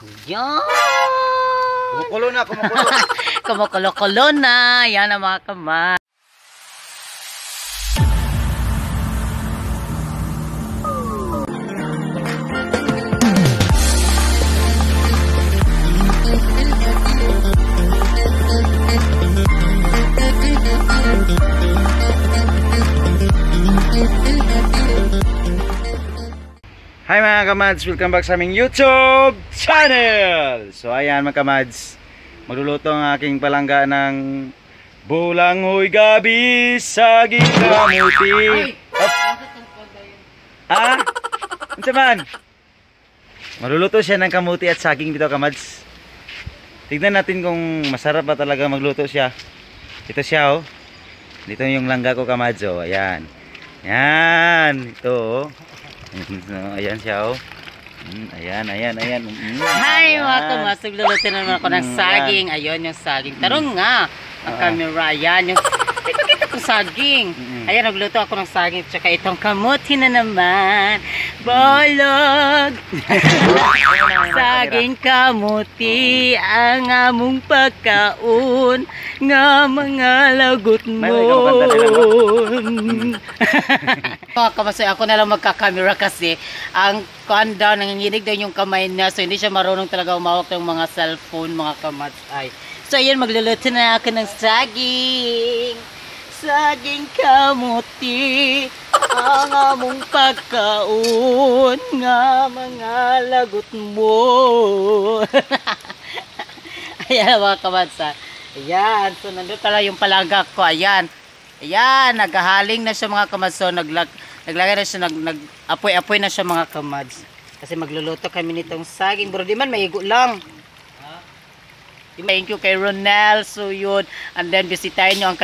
Yan! Kumukulo na, kumukulo. Kumukulo-kulo na. Yan ang mga kamay. Hi mga kamads, welcome back sa aming YouTube channel. So ayan mga kamads, magluluto ang aking palangga ng bulanghoy gabi saging kamuti. Ah? Ano man? Magluluto siya ng kamuti at saging dito kamads. Tignan natin kung masarap ba talaga magluto siya. Ito siya oh. Dito yung langga ko kamads oh. Ayan. Yan. Ito oh. So, ayan siya oh. Ayan. Hi mga kamas, nagluluto naman ako ng saging. Ayun yung saging. Tarong nga ang camera. Ayan yung kita ko saging. Ayan, nagluto ako ng saging. Tsaka itong kamuti na naman. Bolog. Saging kamuti ang among pagkaon nga mga lagot mo. Mga kamasay, ako na lang magkakamera kasi ang kanda, nanginginig daw yung kamay niya. So hindi siya marunong talaga umawak ng mga cellphone mga kamasay. So ayan, magluluto na ako ng saging. Saging kamuti ang among pagkaon nga mga lagot mo. Ayan mga kamatsa. Ayan, so nandun pala yung palangga ko. Ayan, naghahaling na siya mga kamatso. Naglagay na siya, nag-apoy-apoy na siya mga kamads. Kasi magluluto kami nitong saging. Bro, di man, maigo lang. Thank you kay Ronel. So yun, and then bisitahin nyo ang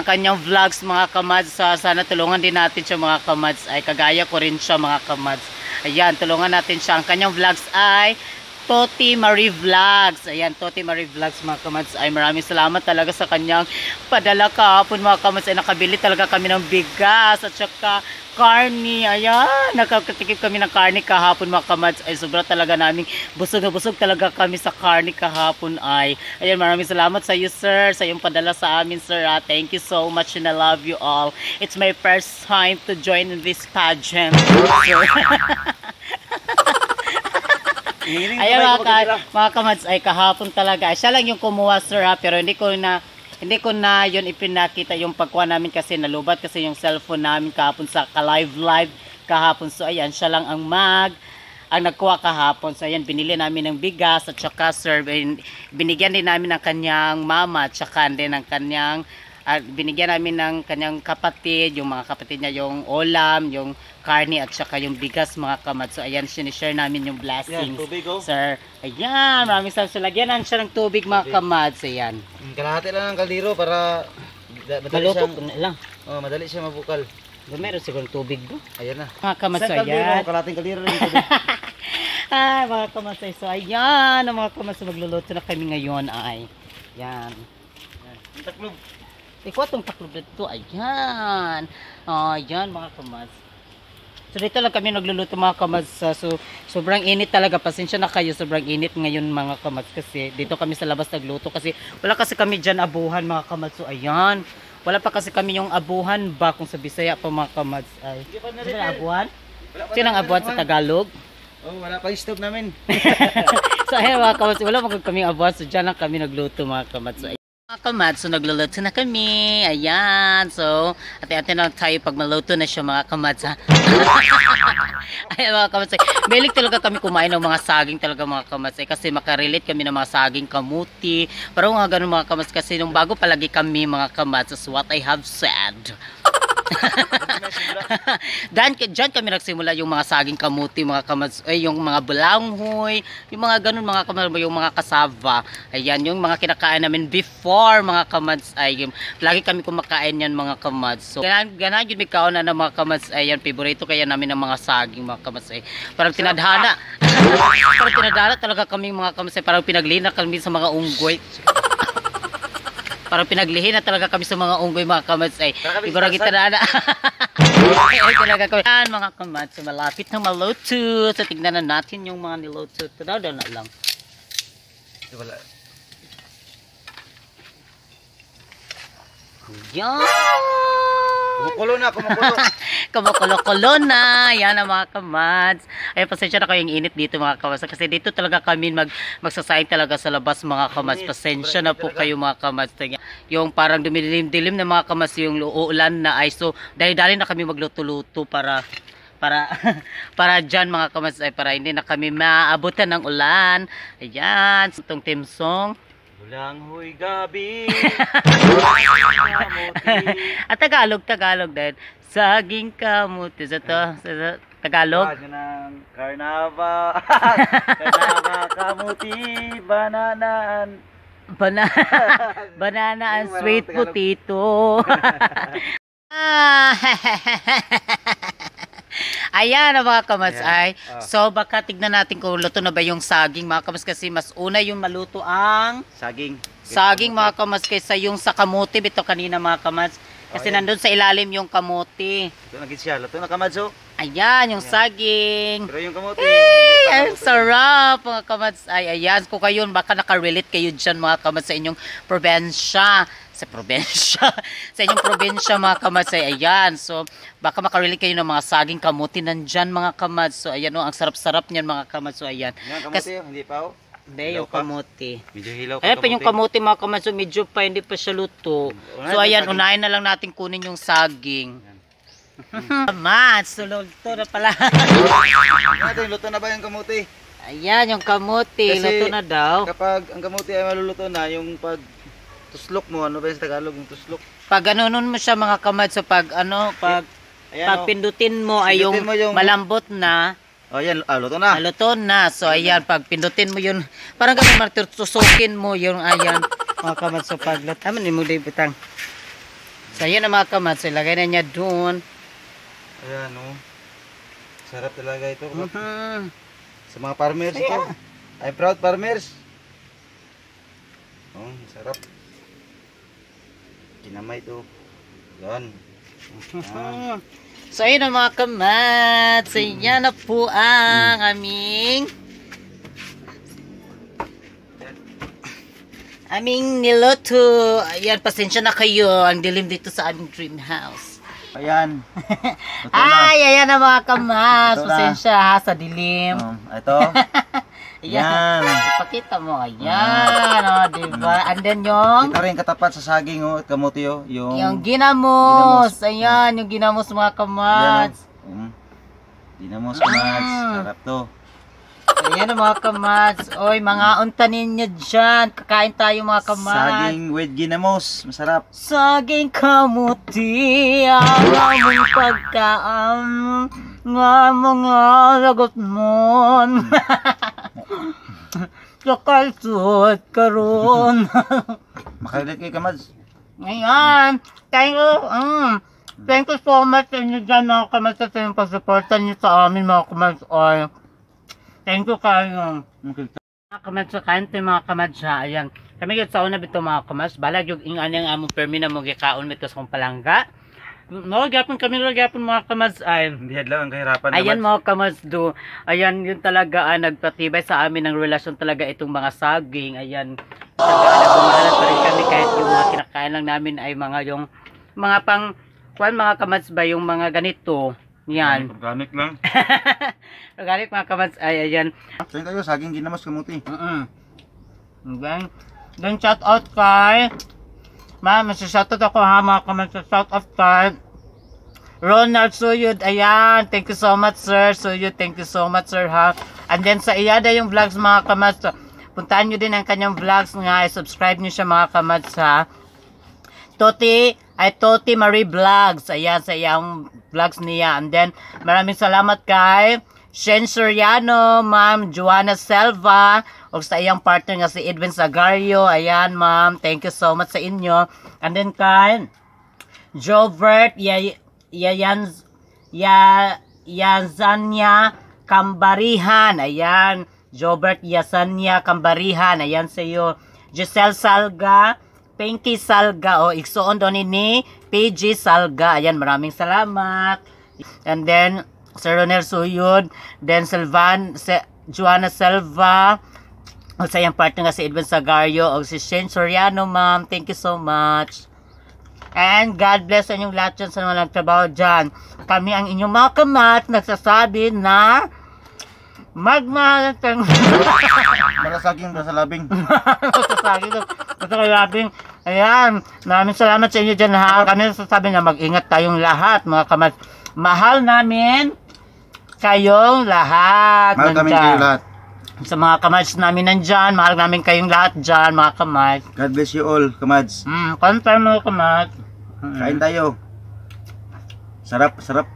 kanyang vlogs mga kamads. Sana tulungan din natin siya mga kamads. Ay kagaya ko rin siya mga kamads. Ayan, tulungan natin siya. Ang kanyang vlogs ay Toti Marie Vlogs. Ayan, Toti Marie Vlogs mga kamads. Ay maraming salamat talaga sa kanyang padala kahapon mga kamads. Ay nakabili talaga kami ng bigas at saka karni. Ayan, nakatikim kami ng karni kahapon mga kamads. Ay sobra talaga namin. Busog na busog talaga kami sa karni kahapon ay. Ayan, maraming salamat sa iyo sir. Sa iyong padala sa amin sir. Thank you so much and I love you all. It's my first time to join in this pageant. Ayan mga kamads ay kahapon talaga. Siya lang yung kumuha sir pero hindi ko na yun ipinakita yung pagkuha namin kasi nalubat kasi yung cellphone namin kahapon sa live kahapon. So ayan, siya lang ang nagkuha kahapon. So ayan, binili namin ng bigas at saka sir, binigyan din namin ng kanyang mama at saka din ng kanyang binigyan namin ng kanyang kapatid, yung mga kapatid niya, yung ulam, yung karni at saka yung bigas mga kamad. So ayan, sinishare namin yung blessings. Yan, tubig oh. Sir, ayan, maraming salamat. So lagyan siya ng tubig mga kamad. So ayan. Kalahati lang ng kaldero para madali Maluto siyang, lang. oh, madali siya mabukal. Meron siguro tubig do. Ayan na. Mga kamad, so Kalahating ayan. kaldero rin yung tubig. Ay, mga kamad, so ayan, mga kamad, so magluluto na kami ngayon ay. Yan. Taklob. Ikaw itong taklob dito. Ayan. Ayan mga kamads. So dito lang kami nagluluto mga kamads. So sobrang init talaga. Pasensya na kayo. Sobrang init ngayon mga kamads. Kasi dito kami sa labas nagluto. Kasi wala kasi kami dyan abuhan mga kamads. So ayan. Wala pa kasi kami yung abuhan ba kung sa Bisaya pa mga kamads. Ay. Ano na abuhan? Sino ang abuhan sa Tagalog? Oh, wala pa yung stove namin. So ayan mga kamads. Wala magkag kami abuhan. So dyan lang kami nagluto mga kamads. So, mga kamads, so nagluluto na kami. Ayan. So, ate-ate na tayo pag maluto na siya mga kamads ha. Ayan mga kamads. Balik talaga kami kumain ng mga saging talaga mga kamads. Kasi makarelate kami ng mga saging kamuti. Pero nga ganun mga kamads kasi nung bago palagi kami mga kamads. That's what I have said. Diyan kami nagsimula yung mga saging kamuti mga kamads, yung mga bulanghoy, yung mga ganun mga kamads, yung mga kasava. Ayan yung mga kinakain namin before mga kamads. Ay lagi kami kumakain yan mga kamads. So ganan yun may kaon na ng mga kamads. Ayan, favorito kaya namin ng mga saging mga kamads. Parang tinadhana. Parang tinadhana talaga kami mga kamads. Parang pinaglina kami sa mga unggoy. Parang pinaglihin na talaga kami sa mga unggoy mga kamads. Siguro kita na Ay, talaga ko. Yan mga kamads, malapit na maluto. So, tignan na natin yung mga niluto. Daw na lang. Wala. Yan! Kumukulo na, kumukulo. Kumukulo-kulo na. Yan ang mga kamads. Ay, pasensya na kayo yung init dito mga kamads. Kasi dito talaga kami magsasayang talaga sa labas mga kamads. Pasensya na po kayo mga kamads. Yung parang dumidilim-dilim na mga kamads yung uulan na ay. So, dahil-dali na kami magluto-luto para dyan mga kamads ay para hindi na kami maabutan ng ulan. Ayan. Itong team song. Ulang huy gabi. At Tagalog din. Saging kamuti. Sa to, sa Tagalog. Karnava. Karnava kamuti. Bananaan. Banana and sweet potato. Ayan mga kamads ay. So baka tignan natin kung luto na ba yung saging mga kamads kasi mas una yung maluto ang saging mga kamads kaysa yung sa kamuti bito kanina mga kamads. Kasi nandun sa ilalim yung kamuti. Ito na siya. Luto na kamads oh. Ayan yung saging. Pero yung kamuti. Ang sarap mga kamads ay. Ayan kung kayo baka nakarelate kayo dyan mga kamads sa inyong probinsya. Sa inyong probinsya mga kamads ay ayan. So baka makarelate kayo ng mga saging kamuti nandyan mga kamads. So ayan o ang sarap-sarap niyan mga kamads. So ayan. Yung kamuti hindi pa oh. Hindi yung kamuti. Medyo hilaw Ayan pa yung kamuti mga kamads. So medyo pa hindi pa siya luto. So ayan unahin na lang natin kunin yung saging. Kamads. So luto na pala. Luto na ba yung kamuti? Ayan yung kamuti. Kasi luto na daw. Kapag ang kamuti ay maluluto na yung pag tuslok mo, ano ba yung Tagalog yung tuslok? Pag ganunon mo siya mga kamads, so pag pag pindutin mo ay yung malambot na. Oh, yan, luto na. Luto na. So ayan, pag pindutin mo yun, parang ganun matutusukin mo yung ayan, mga kamads. So pag aman mo din bitang. So ayan na mga kamads, so ilagay na niya doon. Ayan oh. Sarap talaga ito. Sa mga farmers ito. I'm proud farmers. Oh, sarap. Kinamay ito. Yan. So ayun na mga kamads. So yan na po ang aming niluto. Ayan, pasensya na kayo. Ang dilim dito sa aming dream house. Ayan. Ay, ayan na mga kamads. Pasensya ha sa dilim. Ito. Ayan. Ipakita mo. Ayan. O, diba? And then yung ito rin katapat sa saging oh, at kamuti oh. Yung ginamos. Ayan, yung ginamos mga kamads. Ginamos kamads. Sarap to. Ayan ang mga kamads. Oy, mga untanin nyo dyan. Kakain tayo mga kamads. Saging with ginamos. Masarap. Saging kamuti. Ang among pagkaan. Nga mga lagot mo. Kakalsot karon. Makalilit kayo kamads. Ayan. Thank you. Thank you so much sa inyo dyan mga kamads sa inyong pagsuporta nyo sa amin mga kamads. Oy. Thank you kayo. Mga kamads sa kante mga kamads ha. Ayan. Kami yun sa una bito mga kamads. Balag yung ingan yung among permi na mong ikaon bito sa kong palangga. Nagyapon kami mga kamads ay. Hindi hadlaw ang kahirapan. Ayan mga kamads do. Ayan yun talaga nagpatibay sa amin ng relasyon talaga itong mga saging. Ayan. Nagbumahalan pa rin kami kahit yung mga kinakain lang namin ay mga yung mga pang mga kamads ba yung mga ganito. Yan. Organic lang. Organic mga kamads ay ayan. Saan kayo saging ginamos kamuti? Then shout out kay shoutout ako ha mga kamads. Shout out kay Ronald Suyud. Ayan. Thank you so much sir. Suyud. Thank you so much sir ha. And then sa Iyada yung vlogs mga kamads. Puntaan nyo din ang kanyang vlogs nga. Subscribe nyo siya mga kamads ha. Toti Marie Vlogs. Ayan sa iyang vlogs niya. And then maraming salamat kay Shen Soriano, Ma'am Joanna Selva, o sa iyang partner nga si Edwin Sagario. Ayan ma'am, thank you so much sa inyo. And then kay Jovert Yazanya Kambarihan. Ayan, Jobert Yazanya Kambarihan. Ayan sa iyo. Giselle Salga, Pinky Salga, o iksoon doon ni PG Salga. Ayan, maraming salamat. And then, Sir Ronel Suyod, then Joanna Selva, o sa iyang partner nga si Edwin Sagario, o si Shane Soriano, ma'am. Thank you so much. And God bless sa inyong lahat dyan sa mga nagtrabaho dyan. Kami ang inyong mga kamat nagsasabi na magmahal ng Marasaging masalabing. Masalabing. Ayan. Maraming salamat sa inyo dyan ha. Kami nagsasabi na mag-ingat tayong lahat mga kamat. Mahal namin kayong lahat. Mahal kami kayong lahat. Sa mga kamads namin nandyan, mahal namin kayong lahat dyan, mga kamads. God bless you all, kamads. Confirm mga kamads. Kain tayo. Sarap, sarap.